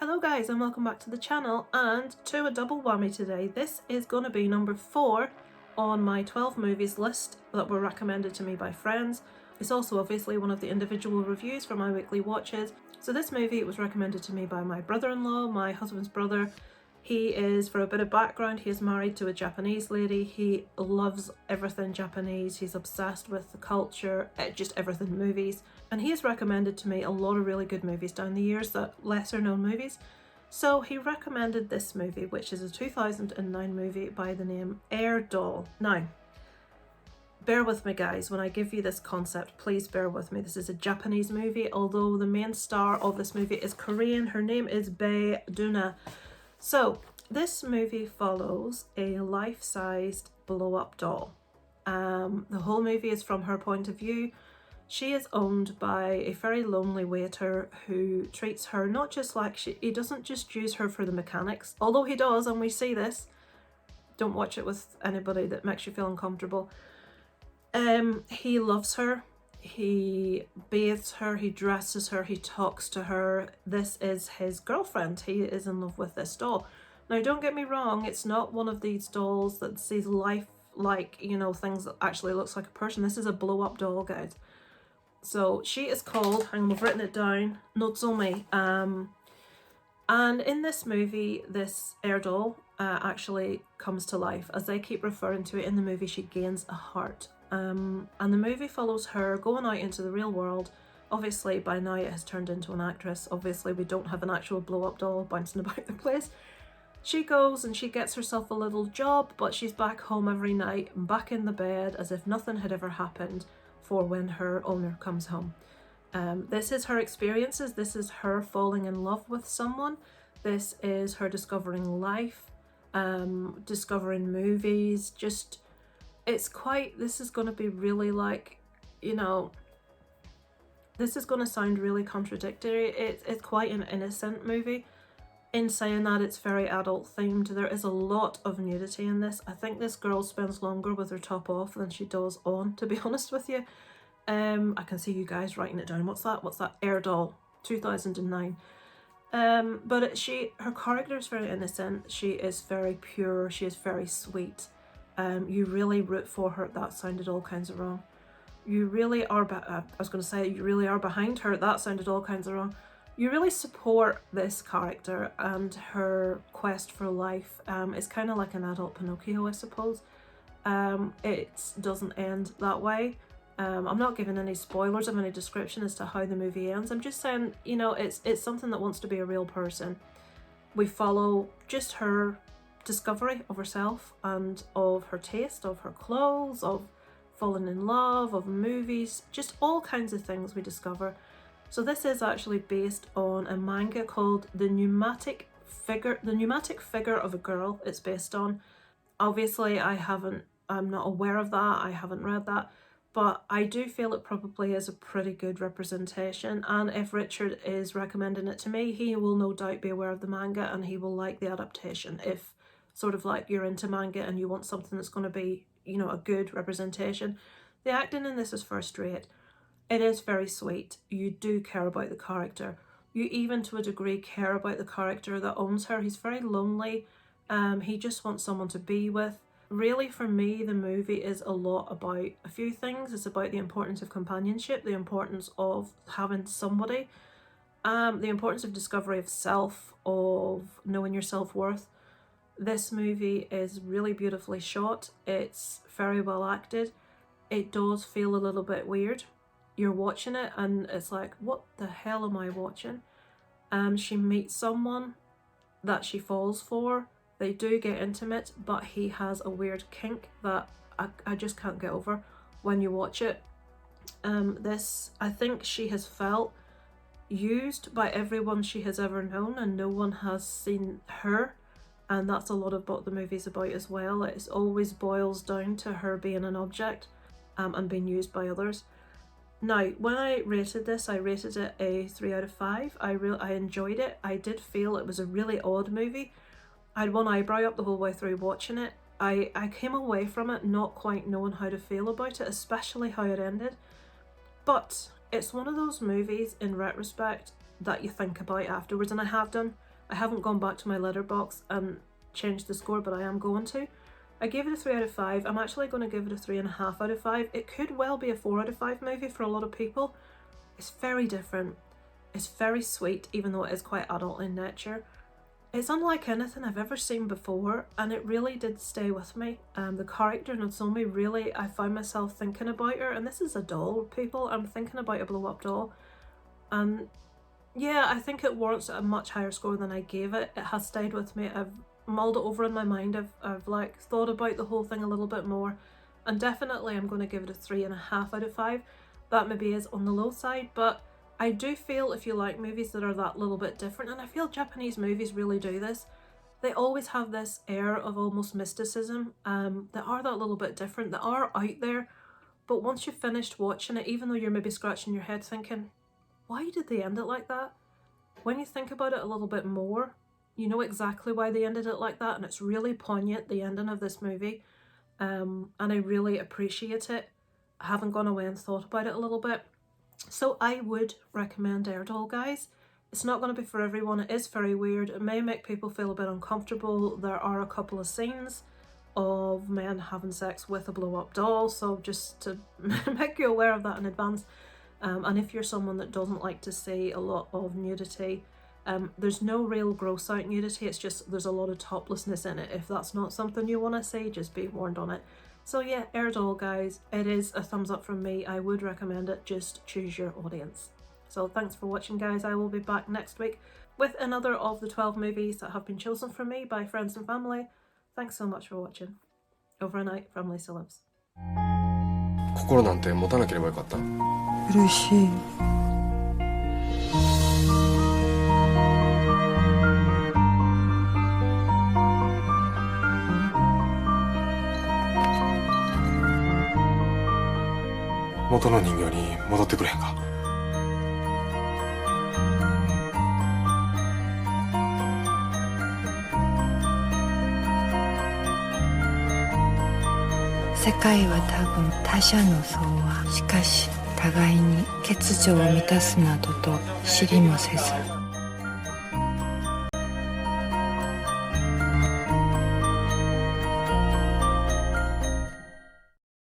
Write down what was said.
Hello guys and welcome back to the channel, and to a double whammy today. This is going to be number 4 on my 12 movies list that were recommended to me by friends. It's also obviously one of the individual reviews for my weekly watches. So this movie was recommended to me by my brother-in-law, my husband's brother. He is, for a bit of background, he is married to a Japanese lady. He loves everything Japanese. He's obsessed with the culture, just everything movies. And he has recommended to me a lot of really good movies down the years, that lesser known movies. So he recommended this movie, which is a 2009 movie by the name Air Doll. Now, bear with me guys, when I give you this concept, please bear with me. This is a Japanese movie, although the main star of this movie is Korean. Her name is Bae Doona. So this movie follows a life-sized blow-up doll. The whole movie is from her point of view. She is owned by a very lonely waiter who treats her not just like he doesn't just use her for the mechanics, although he does, and we see this. Don't watch it with anybody that makes you feel uncomfortable. He loves her. He bathes her, he dresses her, he talks to her. This is his girlfriend. He is in love with this doll. Now, don't get me wrong, it's not one of these dolls that sees life like, you know, things that actually looks like a person. This is a blow-up doll, guys. So she is called, hang on, I've written it down, Nozomi. And in this movie, this air doll actually comes to life. As they keep referring to it in the movie, she gains a heart. And the movie follows her going out into the real world. Obviously, by now it has turned into an actress. Obviously, we don't have an actual blow-up doll bouncing about the place. She goes and she gets herself a little job, but she's back home every night, back in the bed, as if nothing had ever happened for when her owner comes home. This is her experiences. This is her falling in love with someone. This is her discovering life, discovering movies, just... this is going to be really like, you know, this is going to sound really contradictory. It's quite an innocent movie. In saying that, it's very adult themed. There is a lot of nudity in this. I think this girl spends longer with her top off than she does on, to be honest with you. I can see you guys writing it down. What's that? Air Doll, 2009. But her character is very innocent. She is very pure. She is very sweet. You really root for her. That sounded all kinds of wrong. You really are, I was going to say, you really are behind her. That sounded all kinds of wrong. You really support this character and her quest for life. It's kind of like an adult Pinocchio, I suppose. It doesn't end that way. I'm not giving any spoilers of any description as to how the movie ends. I'm just saying, you know, it's something that wants to be a real person. We follow just her discovery of herself and of her taste, of her clothes, of falling in love, of movies, just all kinds of things we discover. So this is actually based on a manga called The Pneumatic Figure of a Girl. It's based on. Obviously, I'm not aware of that. I haven't read that, but I do feel it probably is a pretty good representation. And if Richard is recommending it to me, he will no doubt be aware of the manga and he will like the adaptation. If sort of like you're into manga and you want something that's going to be, you know, a good representation. The acting in this is first rate. It is very sweet. You do care about the character. You even to a degree care about the character that owns her. He's very lonely. He just wants someone to be with. Really, for me, the movie is a lot about a few things. It's about the importance of companionship, the importance of having somebody, the importance of discovery of self, of knowing your self-worth. This movie is really beautifully shot. It's very well acted. It does feel a little bit weird. You're watching it and it's like, what the hell am I watching? She meets someone that she falls for. They do get intimate, but he has a weird kink that I just can't get over when you watch it. I think she has felt used by everyone she has ever known and no one has seen her. And that's a lot of what the movie's about as well. It always boils down to her being an object and being used by others. Now, when I rated this, I rated it a 3 out of 5. I enjoyed it. I did feel it was a really odd movie. I had one eyebrow up the whole way through watching it. I came away from it not quite knowing how to feel about it, especially how it ended. But it's one of those movies, in retrospect, that you think about afterwards, and I have done. I haven't gone back to my Letterboxd and changed the score, but I am going to. I gave it a 3 out of 5. I'm actually going to give it a 3.5 out of 5. It could well be a 4 out of 5 movie for a lot of people. It's very different. It's very sweet, even though it is quite adult in nature. It's unlike anything I've ever seen before, and it really did stay with me. The character Natsume, really, I found myself thinking about her, and this is a doll, people. I'm thinking about a blow-up doll. And yeah, I think it warrants a much higher score than I gave it. It has stayed with me. I've mulled it over in my mind. I've like thought about the whole thing a little bit more, and definitely I'm going to give it a 3.5 out of 5. That maybe is on the low side, but I do feel if you like movies that are that little bit different, and I feel Japanese movies really do this, they always have this air of almost mysticism. They are that little bit different, they are out there, but once you've finished watching it, even though you're maybe scratching your head thinking, why did they end it like that? When you think about it a little bit more, you know exactly why they ended it like that, and it's really poignant, the ending of this movie, and I really appreciate it. I haven't gone away and thought about it a little bit. So I would recommend Doll, guys. It's not going to be for everyone. It is very weird. It may make people feel a bit uncomfortable. There are a couple of scenes of men having sex with a blow-up doll, so just to make you aware of that in advance. And if you're someone that doesn't like to see a lot of nudity, there's no real gross out nudity, it's just there's a lot of toplessness in it. If that's not something you want to see, just be warned on it. So yeah, Doll, guys, it is a thumbs up from me. I would recommend it, just choose your audience. So thanks for watching, guys. I will be back next week with another of the 12 movies that have been chosen for me by friends and family. Thanks so much for watching. Over and out from Lisa Lives. 心なんて持たなければよかった。嬉しい。元の人形に戻ってくれへんか。世界は多分他者の相和。しかし互いに欠如を満たすなどと知りもせず。